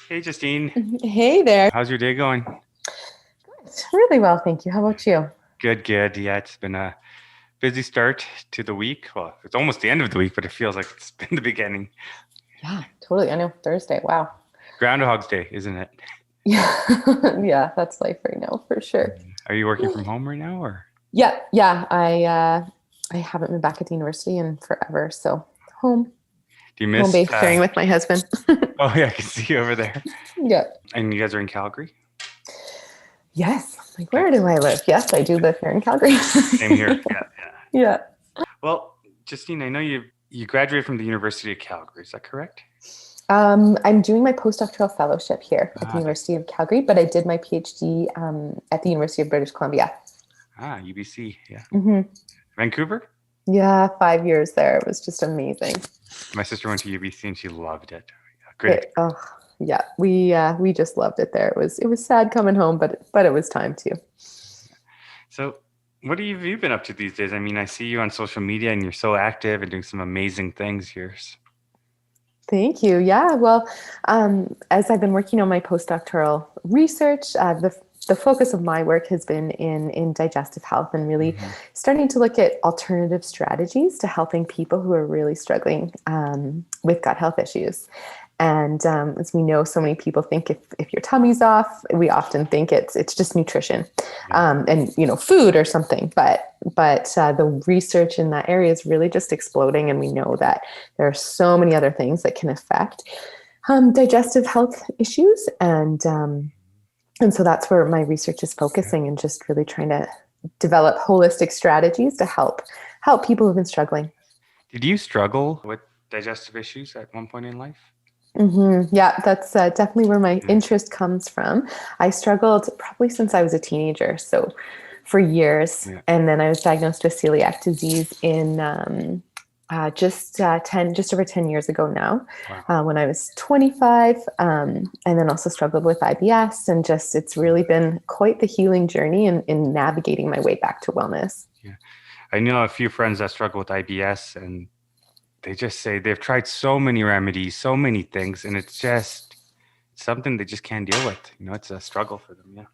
Hey, Justine. Hey there. How's your day going? Really well, thank you. How about you? Good, good. Yeah, it's been a busy start to the week. Well, it's almost the end of the week, but it feels like it's been the beginning. Yeah, totally. I know Thursday. Wow. Groundhog's Day, isn't it? Yeah. Yeah, that's life right now for sure. Are you working from home right now, or Yeah. I haven't been back at the university in forever, so home do you home miss? based caring with my husband. Oh, yeah, I can see you over there. Yeah. And you guys are in Calgary? Yes. Like, Okay, where do I live? Yes, I do live here in Calgary. same here. Yeah, yeah. Yeah. Well, Justine, I know you graduated from the University of Calgary. Is that correct? I'm doing my postdoctoral fellowship here at the Ah, University of Calgary, but I did my PhD at the University of British Columbia. UBC. Yeah, Hmm. Vancouver. Yeah, 5 years there. It was just amazing. My sister went to UBC and she loved it. Yeah, great It, experience. oh, yeah, we just loved it there. It was sad coming home, but it was time to. So, what have you been up to these days? I mean, I see you on social media and you're so active and doing some amazing things here. Thank you. Yeah, well, as I've been working on my postdoctoral research, the focus of my work has been in digestive health and really Hmm. starting to look at alternative strategies to helping people who are really struggling with gut health issues. And as we know, so many people think if your tummy's off, we often think it's just nutrition, Yeah. and food or something. But the research in that area is really just exploding, and we know that there are so many other things that can affect digestive health issues, and so that's where my research is Yeah. focusing, and just really trying to develop holistic strategies to help people who've been struggling. Did you struggle with digestive issues at one point in life? Yeah, that's definitely where my Yeah. interest comes from. I struggled probably since I was a teenager, so for years, Yeah. and then I was diagnosed with celiac disease in just over 10 years ago now, Wow. when I was 25, and then also struggled with IBS, and just it's really been quite the healing journey in navigating my way back to wellness. Yeah. I know a few friends that struggle with IBS and they just say they've tried so many remedies, so many things, and it's just something they just can't deal with. It's a struggle for them. Yeah.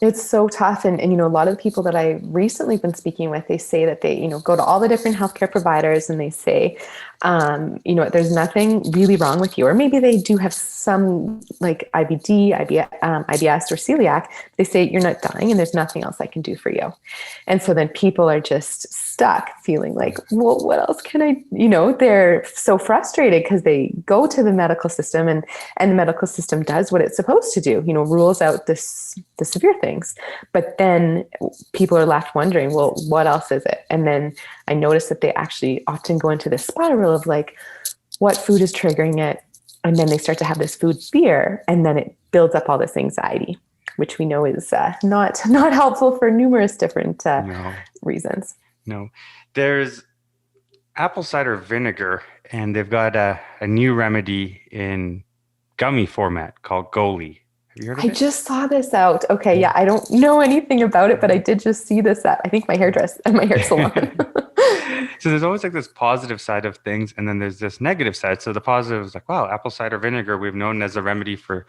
It's so tough. And a lot of the people that I recently been speaking with, they say that they, go to all the different healthcare providers and they say, there's nothing really wrong with you. Or maybe they do have some like IBD, IBS, or celiac. They say you're not dying and there's nothing else I can do for you. And so then people are just stuck feeling like, well, what else can I, they're so frustrated because they go to the medical system, and the medical system does what it's supposed to do, rules out the severe things. But then people are left wondering, well, what else is it? And then I noticed that they actually often go into this spiral of like, what food is triggering it? And then they start to have this food fear, and then it builds up all this anxiety, which we know is not helpful for numerous different No, reasons. no. There's apple cider vinegar, and they've got a new remedy in gummy format called Goli. Have you heard of I it? just saw this out. Okay, Yeah. yeah, I don't know anything about it, but I did just see this at, I think, my hairdress and my hair salon. So there's always like this positive side of things, and then there's this negative side. So the positive is like, wow, apple cider vinegar, we've known as a remedy for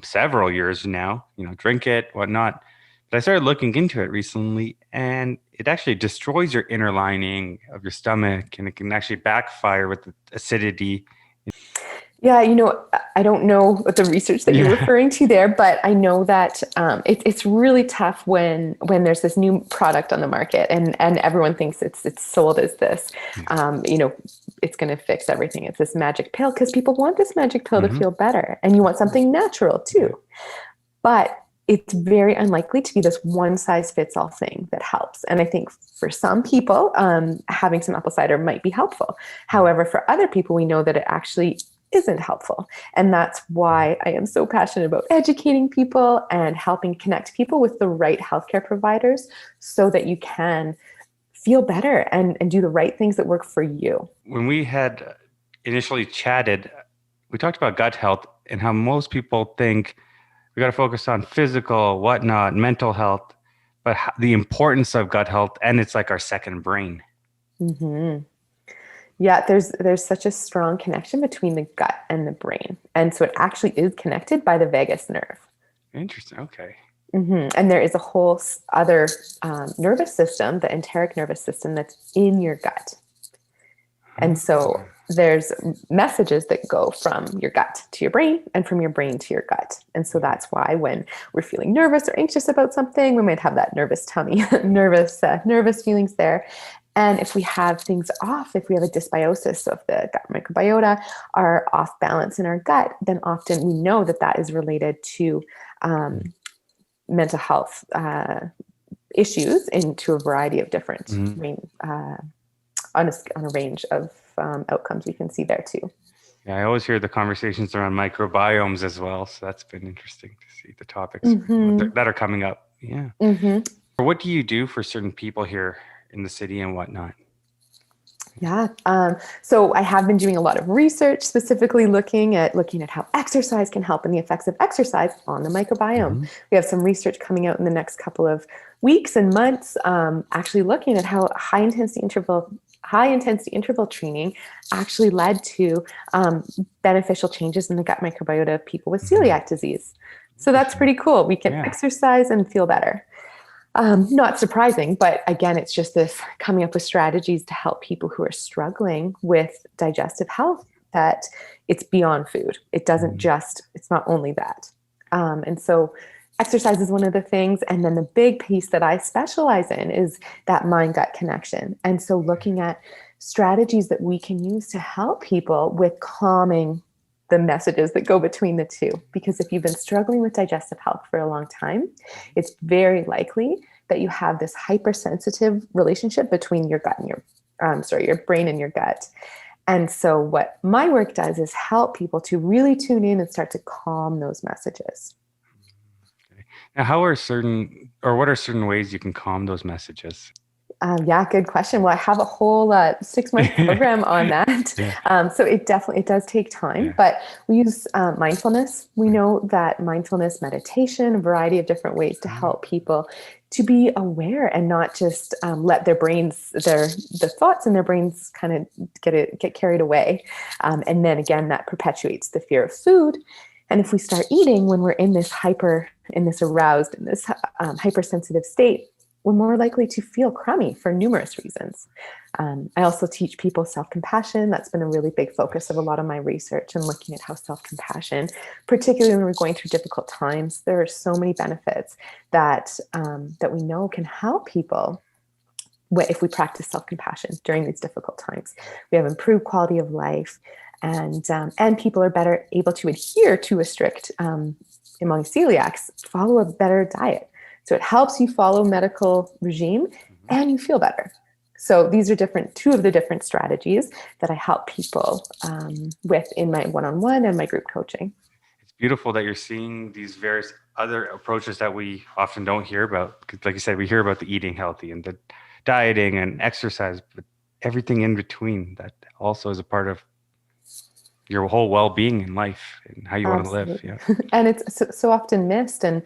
several years now, drink it, whatnot. But I started looking into it recently, and it actually destroys your inner lining of your stomach, and it can actually backfire with the acidity. Yeah, I don't know what the research that you're Yeah. referring to there, but I know that it's really tough when there's this new product on the market, and everyone thinks it's sold as this, Yeah. it's going to fix everything. It's this magic pill because people want this magic pill to Hmm. feel better, and you want something natural too. But it's very unlikely to be this one size fits all thing that helps. And I think for some people, having some apple cider might be helpful. However, for other people, we know that it actually isn't helpful. And that's why I am so passionate about educating people and helping connect people with the right healthcare providers so that you can feel better and do the right things that work for you. When we had initially chatted, we talked about gut health and how most people think we got to focus on physical, whatnot, mental health, but the importance of gut health, and it's like our second brain. Mm-hmm. Yeah, there's such a strong connection between the gut and the brain. And so it actually is connected by the vagus nerve. Interesting. Okay. And there is a whole other nervous system, the enteric nervous system, that's in your gut. And so there's messages that go from your gut to your brain and from your brain to your gut. And so that's why when we're feeling nervous or anxious about something, we might have that nervous tummy, nervous feelings there. And if we have things off, if we have a dysbiosis of the gut microbiota, are off balance in our gut, then often we know that that is related to mental health issues into a variety of different on a range of outcomes we can see there too. Yeah, I always hear the conversations around microbiomes as well. So that's been interesting to see the topics that are coming up. Yeah. What do you do for certain people here in the city and whatnot? Yeah. So I have been doing a lot of research, specifically looking at how exercise can help and the effects of exercise on the microbiome. We have some research coming out in the next couple of weeks and months, actually looking at how high intensity interval training actually led to beneficial changes in the gut microbiota of people with celiac disease. So that's pretty cool. We can exercise and feel better. Not surprising, but again, it's just this coming up with strategies to help people who are struggling with digestive health, that it's beyond food. It doesn't it's not only that. And so exercise is one of the things. And then the big piece that I specialize in is that mind-gut connection. And so looking at strategies that we can use to help people with calming the messages that go between the two. Because if you've been struggling with digestive health for a long time, it's very likely that you have this hypersensitive relationship between your gut and your brain and your gut. And so what my work does is help people to really tune in and start to calm those messages. Now, what are certain ways you can calm those messages? Yeah, good question. Well, I have a whole 6-month program on that. So it does take time, but we use mindfulness. We know that mindfulness meditation, a variety of different ways to help people to be aware and not just let their brains, the thoughts in their brains kind of get carried away. And then again, that perpetuates the fear of food. And if we start eating when we're in this aroused, in this hypersensitive state, we're more likely to feel crummy for numerous reasons. I also teach people self-compassion. That's been a really big focus of a lot of my research, and looking at how self-compassion, particularly when we're going through difficult times, there are so many benefits that we know can help people if we practice self-compassion during these difficult times. We have improved quality of life, and people are better able to adhere to a strict, among celiacs, follow a better diet. So it helps you follow medical regime and you feel better. So these are two of the different strategies that I help people with in my one-on-one and my group coaching. It's beautiful that you're seeing these various other approaches that we often don't hear about. Because like you said, we hear about the eating healthy and the dieting and exercise, but everything in between that also is a part of your whole well-being in life and how you want to live. Yeah. And it's so often missed. And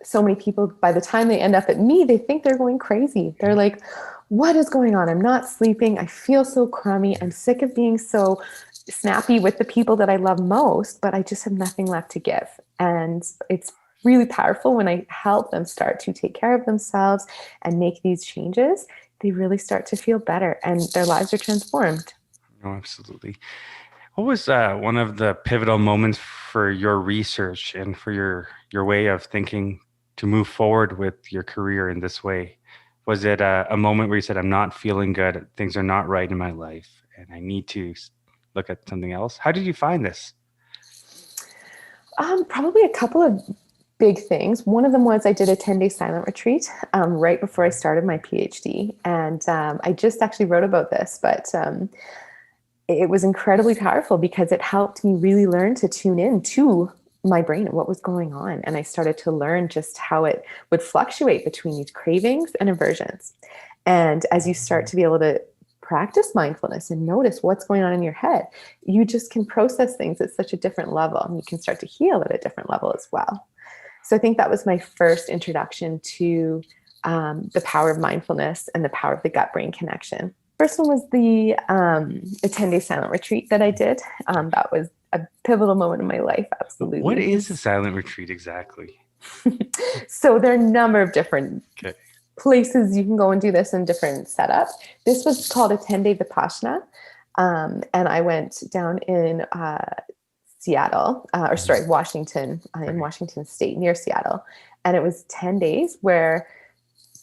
so many people, by the time they end up at me, they think they're going crazy. They're like, what is going on? I'm not sleeping. I feel so crummy. I'm sick of being so snappy with the people that I love most, but I just have nothing left to give. And it's really powerful when I help them start to take care of themselves and make these changes. They really start to feel better and their lives are transformed. No, absolutely. What was one of the pivotal moments for your research and for your way of thinking to move forward with your career in this way? Was it a moment where you said, I'm not feeling good, things are not right in my life, and I need to look at something else? How did you find this? Probably a couple of big things. One of them was I did a 10-day silent retreat right before I started my PhD. And I just actually wrote about this, but it was incredibly powerful because it helped me really learn to tune in to my brain and what was going on. And I started to learn just how it would fluctuate between these cravings and aversions. And as you start to be able to practice mindfulness and notice what's going on in your head, you just can process things at such a different level, and you can start to heal at a different level as well. So I think that was my first introduction to the power of mindfulness and the power of the gut-brain connection. First one was the a 10-day silent retreat that I did. That was a pivotal moment in my life, What absolutely. is a silent retreat exactly? So there are a number of different Okay. places you can go and do this in different setups. This was called a 10-day Vipassana. And I went down in Seattle, Washington, in Washington State near Seattle. And it was 10 days where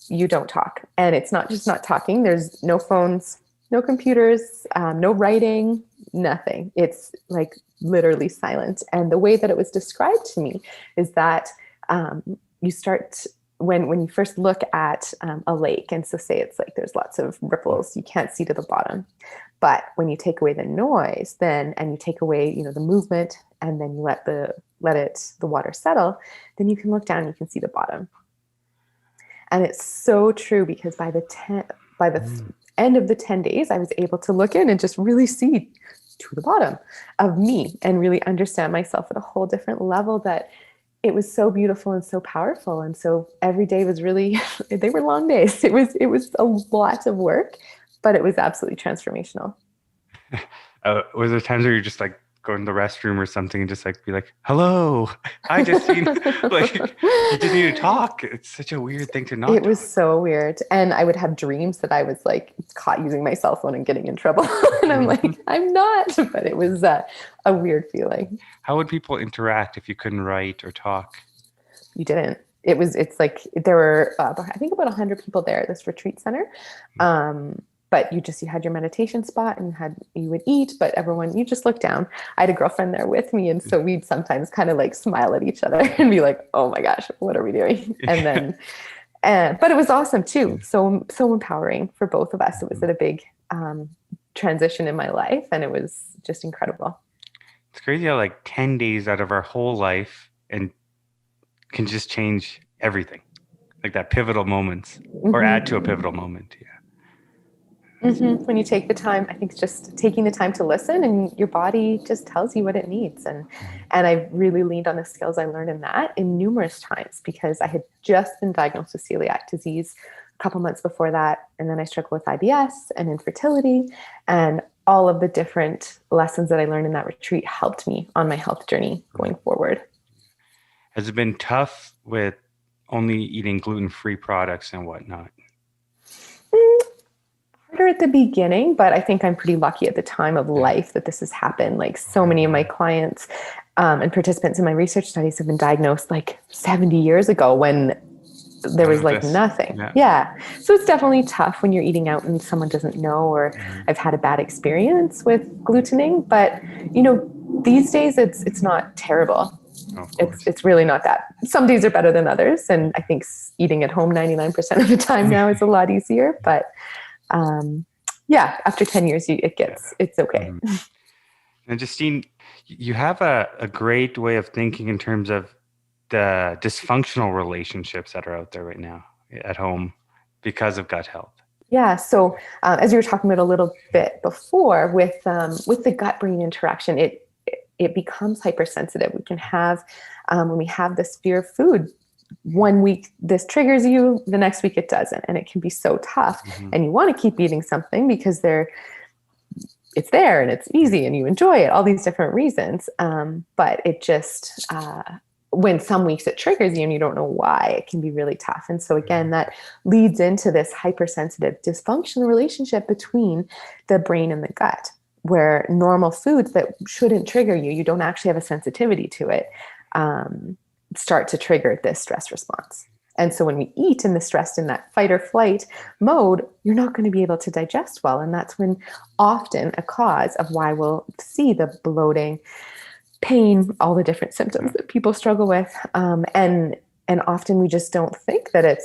you don't talk. And it's not just not talking. There's no phones, no computers, no writing, nothing. It's like literally silent. And the way that it was described to me is that you start when you first look at a lake, and so say it's like there's lots of ripples, you can't see to the bottom. But when you take away the noise, then and you take away the movement, and then you let the water settle, then you can look down and you can see the bottom. And it's so true, because by the end of the 10 days, I was able to look in and just really see to the bottom of me and really understand myself at a whole different level. That it was so beautiful and so powerful. And so every day was really, they were long days. It was a lot of work, but it was absolutely transformational. Was there times where you're just like go in the restroom or something and just like be like, "Hello, I just seen," like you just need to talk. It's such a weird thing to not It was talk. so weird. And I would have dreams that I was like caught using my cell phone and getting in trouble. And I'm like, I'm not. But it was a weird feeling. How would people interact if you couldn't write or talk? You didn't. It's like there were, I think, about 100 people there at this retreat center. But you had your meditation spot, and you would eat, but you just looked down. I had a girlfriend there with me. And so we'd sometimes kind of like smile at each other and be like, oh my gosh, what are we doing? And then, but it was awesome too. So empowering for both of us. It was at a big transition in my life, and it was just incredible. It's crazy how like 10 days out of our whole life and can just change everything. Like that pivotal moments or add to a pivotal moment. Yeah. When you take the time, I think it's just taking the time to listen, and your body just tells you what it needs. And I really leaned on the skills I learned in that in numerous times, because I had just been diagnosed with celiac disease a couple months before that. And then I struggled with IBS and infertility, and all of the different lessons that I learned in that retreat helped me on my health journey going forward. Has it been tough with only eating gluten-free products and whatnot? Harder at the beginning, but I think I'm pretty lucky at the time of life that this has happened. Like so many of my clients and participants in my research studies have been diagnosed like 70 years ago, when there was like nothing. Yeah. So it's definitely tough when you're eating out and someone doesn't know, or I've had a bad experience with glutening, but these days it's not terrible. It's really not that. Some days are better than others. And I think eating at home 99% of the time now is a lot easier, but yeah, after 10 years, it's okay. And Justine, you have a great way of thinking in terms of the dysfunctional relationships that are out there right now at home because of gut health. Yeah. So as you were talking about a little bit before with the gut-brain interaction, it becomes hypersensitive. We can have, when we have this fear of food, 1 week this triggers you, the next week it doesn't, and it can be so tough. And you want to keep eating something because it's there and it's easy and you enjoy it, all these different reasons. But it just when some weeks it triggers you and you don't know why, it can be really tough. And so again, that leads into this hypersensitive dysfunctional relationship between the brain and the gut, where normal foods that shouldn't trigger you, you don't actually have a sensitivity to it, start to trigger this stress response. And so when we eat in the stressed, in that fight or flight mode, you're not going to be able to digest well. And that's when often a cause of why we'll see the bloating, pain, all the different symptoms that people struggle with. And often we just don't think that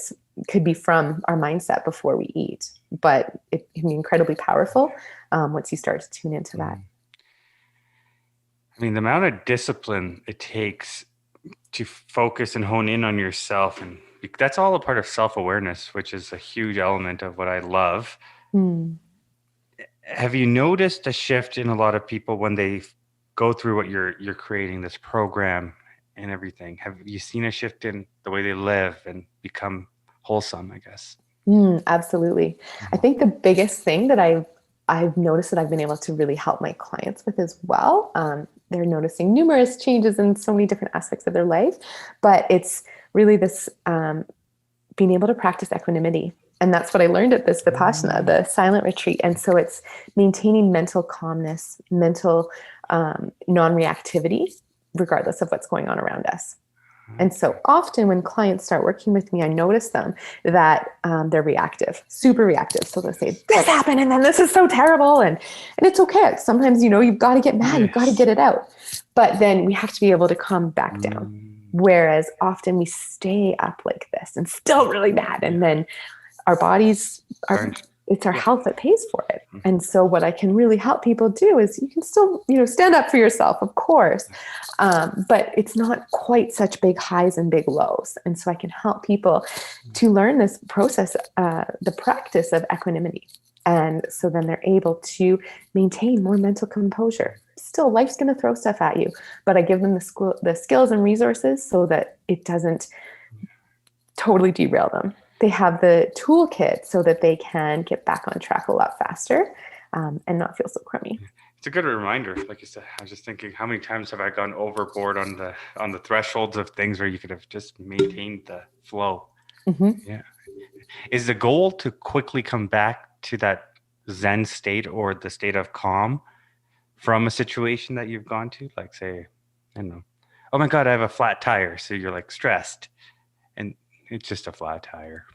could be from our mindset before we eat, but it can be incredibly powerful once you start to tune into that. I mean, the amount of discipline it takes to focus and hone in on yourself, and that's all a part of self-awareness, which is a huge element of what I love. Have you noticed a shift in a lot of people when they go through what you're creating, this program and everything? Have you seen a shift in the way they live and become wholesome, I guess? Absolutely. I think the biggest thing that I've noticed that I've been able to really help my clients with as well. They're noticing numerous changes in so many different aspects of their life, but it's really this being able to practice equanimity. And that's what I learned at this Vipassana, the silent retreat. And so it's maintaining mental calmness, mental non-reactivity, regardless of what's going on around us. And so often when clients start working with me, I notice them that they're reactive, super reactive. So they'll say, this happened, and then this is so terrible. And it's okay. Sometimes, you've got to get mad. You've got to get it out. But then we have to be able to calm back down. Whereas often we stay up like this and still really mad. And then our bodies it's our health that pays for it. And so what I can really help people do is you can still, stand up for yourself, of course. But it's not quite such big highs and big lows. And so I can help people to learn this process, the practice of equanimity. And so then they're able to maintain more mental composure. Still, life's going to throw stuff at you, but I give them the skills and resources so that it doesn't totally derail them. They have the toolkit so that they can get back on track a lot faster and not feel so crummy. It's a good reminder. Like you said, I was just thinking, how many times have I gone overboard on the thresholds of things where you could have just maintained the flow? Yeah. Is the goal to quickly come back to that Zen state or the state of calm from a situation that you've gone to? Like, say, I don't know, oh my God, I have a flat tire. So you're like stressed. And it's just a flat tire.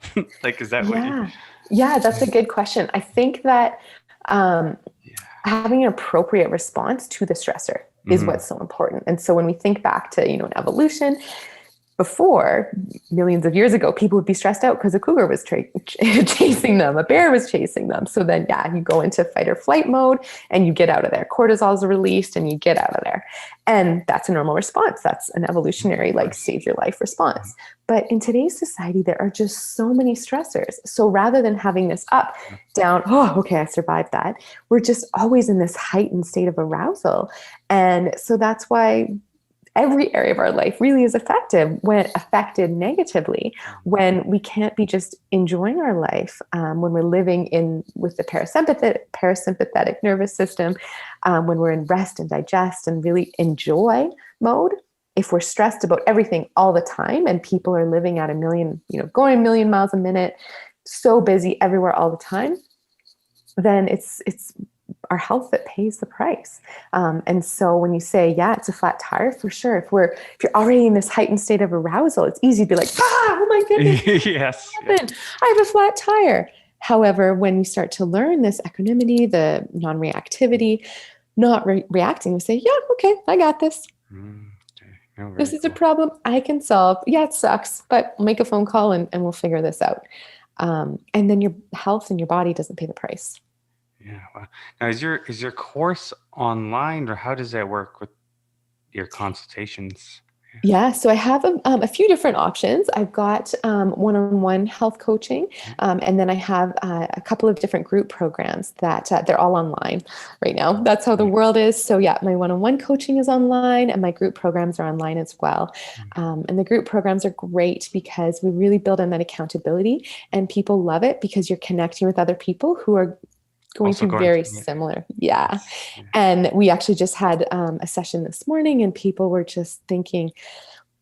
Like, is that what you... Yeah, that's a good question. I think that having an appropriate response to the stressor is what's so important. And so when we think back to, an evolution, before, millions of years ago, people would be stressed out because a cougar was chasing them, a bear was chasing them. So then, you go into fight or flight mode and you get out of there. Cortisol is released and you get out of there. And that's a normal response. That's an evolutionary, save your life response. But in today's society, there are just so many stressors. So rather than having this up, down, oh, okay, I survived that, we're just always in this heightened state of arousal. And so that's why every area of our life really is affected negatively when we can't be just enjoying our life, when we're living with the parasympathetic nervous system, when we're in rest and digest and really enjoy mode. If we're stressed about everything all the time and people are living at going a million miles a minute, so busy everywhere all the time, then it's our health that pays the price. And so when you say, it's a flat tire, for sure. If you're already in this heightened state of arousal, it's easy to be like, oh my goodness, yes, what happened? I have a flat tire. However, when we start to learn this equanimity, the non-reactivity, not reacting, we say, okay, I got this. This is a problem I can solve. Yeah, it sucks, but I'll make a phone call and we'll figure this out. And then your health and your body doesn't pay the price. Yeah. Wow. Now, is your course online, or how does that work with your consultations? Yeah, so I have a few different options. I've got one-on-one health coaching, and then I have a couple of different group programs that they're all online right now. That's how the world is. So my one-on-one coaching is online, and my group programs are online as well. And the group programs are great because we really build on that accountability, and people love it because you're connecting with other people who are going through very similar. Yeah. And we actually just had a session this morning and people were just thinking,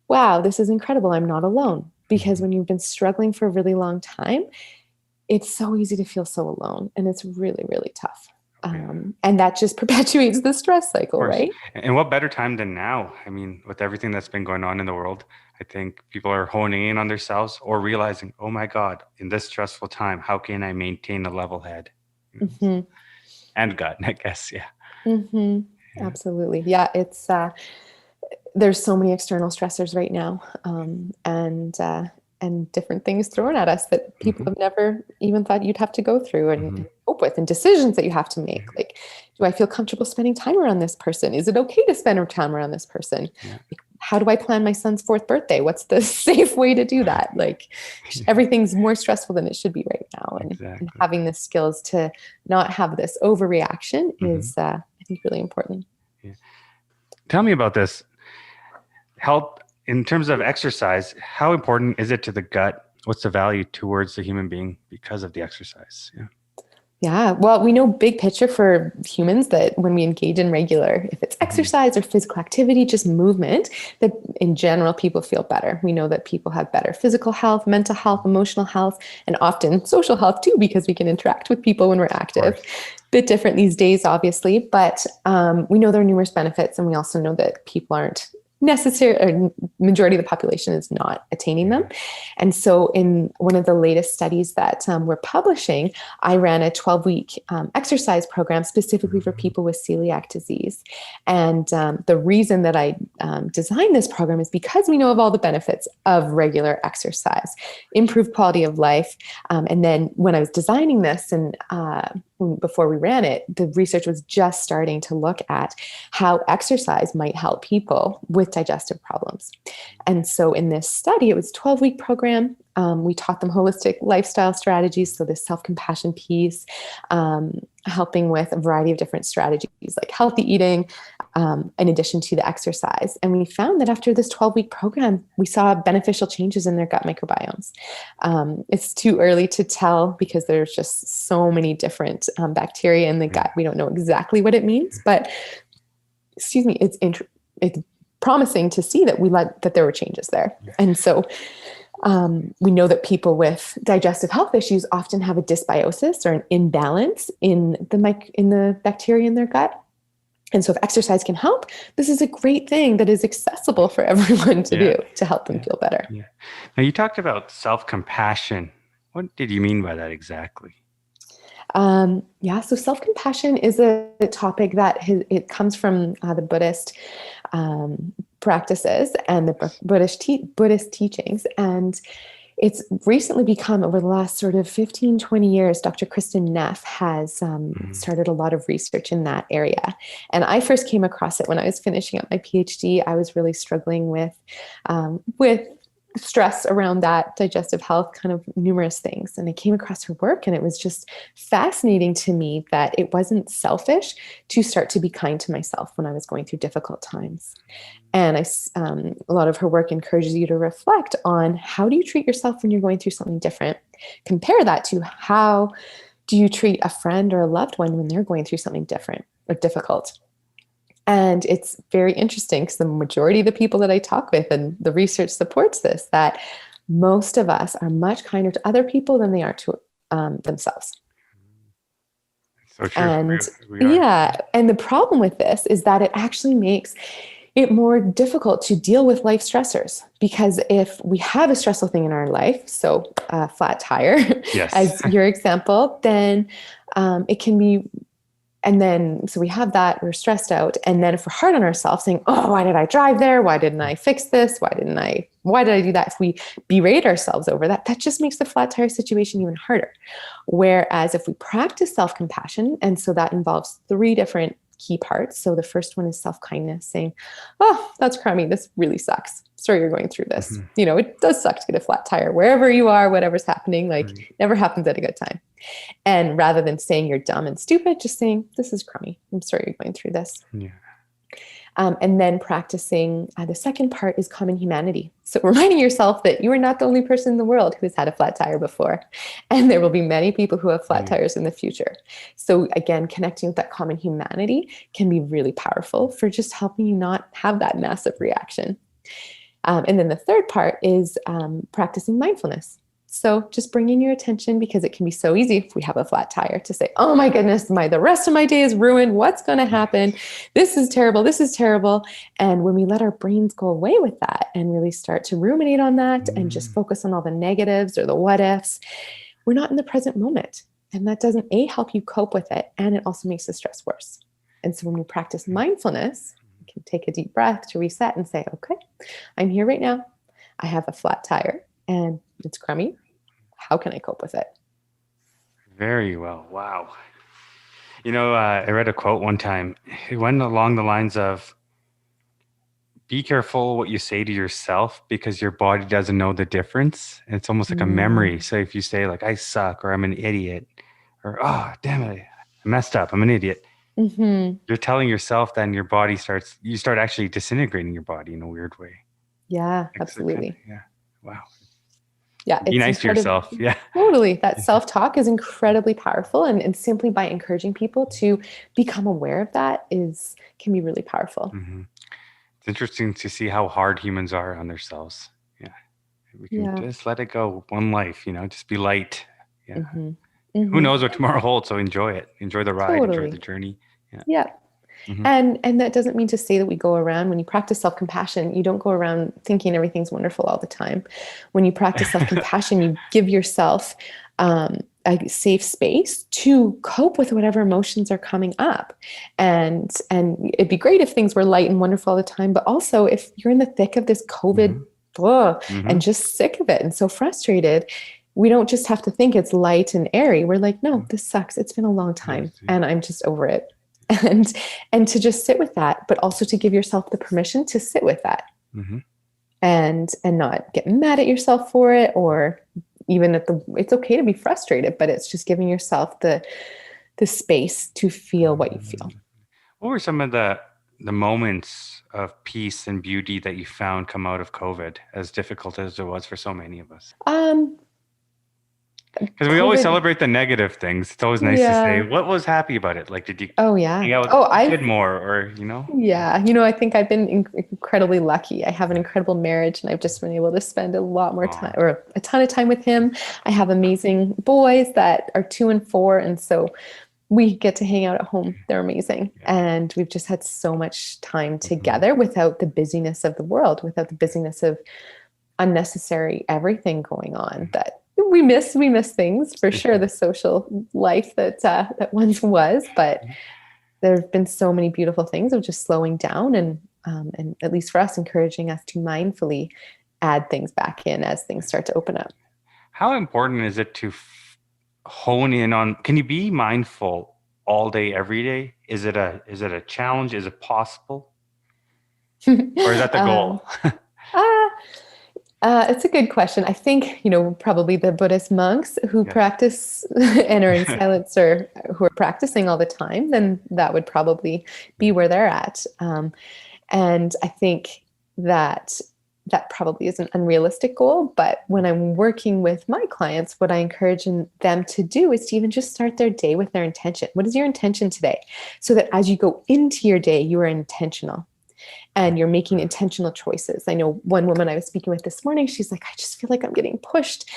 wow, this is incredible. I'm not alone. Because when you've been struggling for a really long time, it's so easy to feel so alone. And it's really, really tough. And that just perpetuates the stress cycle, right? And what better time than now? I mean, with everything that's been going on in the world, I think people are honing in on themselves or realizing, oh my God, in this stressful time, how can I maintain a level head? And gut, I guess. Absolutely. It's there's so many external stressors right now, and different things thrown at us that people have never even thought you'd have to go through and cope with, and decisions that you have to make. Like, do I feel comfortable spending time around this person? Is it okay to spend time around this person? Like, how do I plan my son's 4th birthday? What's the safe way to do that? Like, everything's more stressful than it should be right now. And having the skills to not have this overreaction is, I think, really important. Tell me about this. Health, in terms of exercise, how important is it to the gut what's the value towards the human being because of the exercise? Yeah. Yeah, well, we know big picture for humans that when we engage in regular, if it's Mm-hmm. exercise or physical activity, just movement, that in general, people feel better. We know that people have better physical health, mental health, emotional health, and often social health too, because we can interact with people when we're active. Bit different these days, obviously, but we know there are numerous benefits, and we also know that people aren't necessary, or majority of the population is not attaining them. And so in one of the latest studies that we're publishing, I ran a 12-week exercise program specifically for people with celiac disease. And the reason that I designed this program is because we know of all the benefits of regular exercise, improved quality of life. And then when I was designing this and before we ran it, the research was just starting to look at how exercise might help people with digestive problems. And so in this study, it was a 12-week program. We taught them holistic lifestyle strategies, so this self-compassion piece, helping with a variety of different strategies like healthy eating, in addition to the exercise. And we found that after this 12-week program, we saw beneficial changes in their gut microbiomes. It's too early to tell because there's just so many different bacteria in the gut. We don't know exactly what it means, but it's promising to see that there were changes there. And so we know that people with digestive health issues often have a dysbiosis or an imbalance in the bacteria in their gut. And so if exercise can help, this is a great thing that is accessible for everyone to do to help them feel better. Yeah. Now you talked about self-compassion. What did you mean by that exactly? So self-compassion is a topic that it comes from the Buddhist practices and the Buddhist teachings. And it's recently become, over the last sort of 15, 20 years, Dr. Kristen Neff has started a lot of research in that area. And I first came across it when I was finishing up my PhD. I was really struggling with stress around that, digestive health, kind of numerous things. And I came across her work, and it was just fascinating to me that it wasn't selfish to start to be kind to myself when I was going through difficult times. And a lot of her work encourages you to reflect on how do you treat yourself when you're going through something different. Compare that to how do you treat a friend or a loved one when they're going through something different or difficult. And it's very interesting because the majority of the people that I talk with, and the research supports this, that most of us are much kinder to other people than they are to themselves. So true. And we are. and the problem with this is that it actually makes it more difficult to deal with life stressors, because if we have a stressful thing in our life, so a flat tire, as your example, then it can be. And then, so we have that, we're stressed out. And then if we're hard on ourselves saying, oh, why did I drive there? Why didn't I fix this? Why did I do that? If we berate ourselves over that, that just makes the flat tire situation even harder. Whereas if we practice self-compassion, and so that involves 3 different key parts. So the first one is self-kindness, saying, oh, that's crummy. This really sucks. Sorry you're going through this. It does suck to get a flat tire wherever you are, whatever's happening, never happens at a good time. And rather than saying you're dumb and stupid, just saying, this is crummy. I'm sorry you're going through this. Yeah. And then practicing, the second part is common humanity. So reminding yourself that you are not the only person in the world who has had a flat tire before. And there will be many people who have flat tires in the future. So again, connecting with that common humanity can be really powerful for just helping you not have that massive reaction. And then the third part is practicing mindfulness. So just bringing your attention, because it can be so easy if we have a flat tire to say, oh my goodness, the rest of my day is ruined. What's going to happen? This is terrible. This is terrible. And when we let our brains go away with that and really start to ruminate on that and just focus on all the negatives or the what ifs, we're not in the present moment. And that doesn't help you cope with it. And it also makes the stress worse. And so when we practice mindfulness, we can take a deep breath to reset and say, okay, I'm here right now. I have a flat tire and it's crummy. How can I cope with it? Very well. Wow. I read a quote one time. It went along the lines of, be careful what you say to yourself, because your body doesn't know the difference. It's almost like a memory. So if you say like, I suck, or I'm an idiot, or, oh, damn it, I messed up, I'm an idiot. You're telling yourself that, and your body you start actually disintegrating your body in a weird way. Yeah, absolutely. Yeah. Wow. Yeah, Be it's nice to incredible. yourself. Yeah. Totally. That self-talk is incredibly powerful. And simply by encouraging people to become aware of that can be really powerful. Hmm. It's interesting to see how hard humans are on themselves. Yeah. We can Yeah. just let it go. One life, just be light. Yeah. Hmm. Who Hmm. knows what tomorrow holds? So enjoy it. Enjoy the ride. Enjoy the Totally. journey. Yeah. Yeah. Hmm. And that doesn't mean to say that we go around, when you practice self-compassion, you don't go around thinking everything's wonderful all the time. When you practice self-compassion, you give yourself a safe space to cope with whatever emotions are coming up. And it'd be great if things were light and wonderful all the time, but also if you're in the thick of this COVID Hmm. and Hmm. just sick of it and so frustrated, we don't just have to think it's light and airy. We're like, no, this sucks. It's been a long time and I'm just over it. And and to just sit with that, but also to give yourself the permission to sit with that Hmm. and not get mad at yourself for it, or even it's okay to be frustrated, but it's just giving yourself the space to feel what you feel. What were some of the moments of peace and beauty that you found come out of COVID, as difficult as it was for so many of us? Um, Because we always COVID, celebrate the negative things. It's always nice to say, yeah. what was happy about it? Like, did you Oh yeah. hang out with Oh, the kid I've more or? Yeah, I think I've been incredibly lucky. I have an incredible marriage, and I've just been able to spend a lot more time, Oh, or a ton of time with him. I have amazing boys that are 2 and 4, and so we get to hang out at home. They're amazing, yeah. and we've just had so much time Hmm. together without the busyness of the world, without the busyness of unnecessary everything going on that we miss things for sure, the social life that once was, but there have been so many beautiful things of just slowing down and at least for us, encouraging us to mindfully add things back in as things start to open up. How important is it to hone in on? Can you be mindful all day, every day? Is it a challenge? Is it possible, or is that the um, goal? ah, it's a good question. I think, probably the Buddhist monks who Yeah. practice and are in silence, or who are practicing all the time, then that would probably be Yeah. where they're at. And I think that that probably is an unrealistic goal. But when I'm working with my clients, what I encourage them to do is to even just start their day with their intention. What is your intention today? So that as you go into your day, you are intentional and you're making intentional choices. I know one woman I was speaking with this morning, she's like, I just feel like I'm getting pushed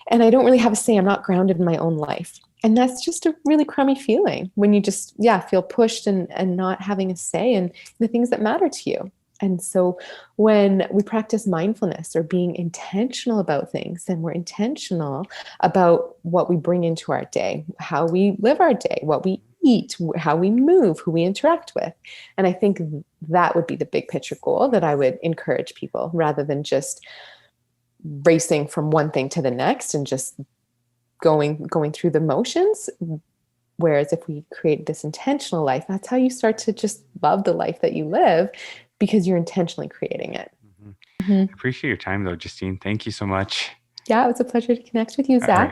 and I don't really have a say. I'm not grounded in my own life. And that's just a really crummy feeling when you just, feel pushed and not having a say in the things that matter to you. And so when we practice mindfulness or being intentional about things, then we're intentional about what we bring into our day, how we live our day, what we eat, how we move, who we interact with. And I think that would be the big picture goal that I would encourage people, rather than just racing from one thing to the next and just going through the motions. Whereas if we create this intentional life, that's how you start to just love the life that you live, because you're intentionally creating it. Mhm. Mhm. I appreciate your time, though, Justine. Thank you so much. Yeah, it was a pleasure to connect with you, All right. Zach.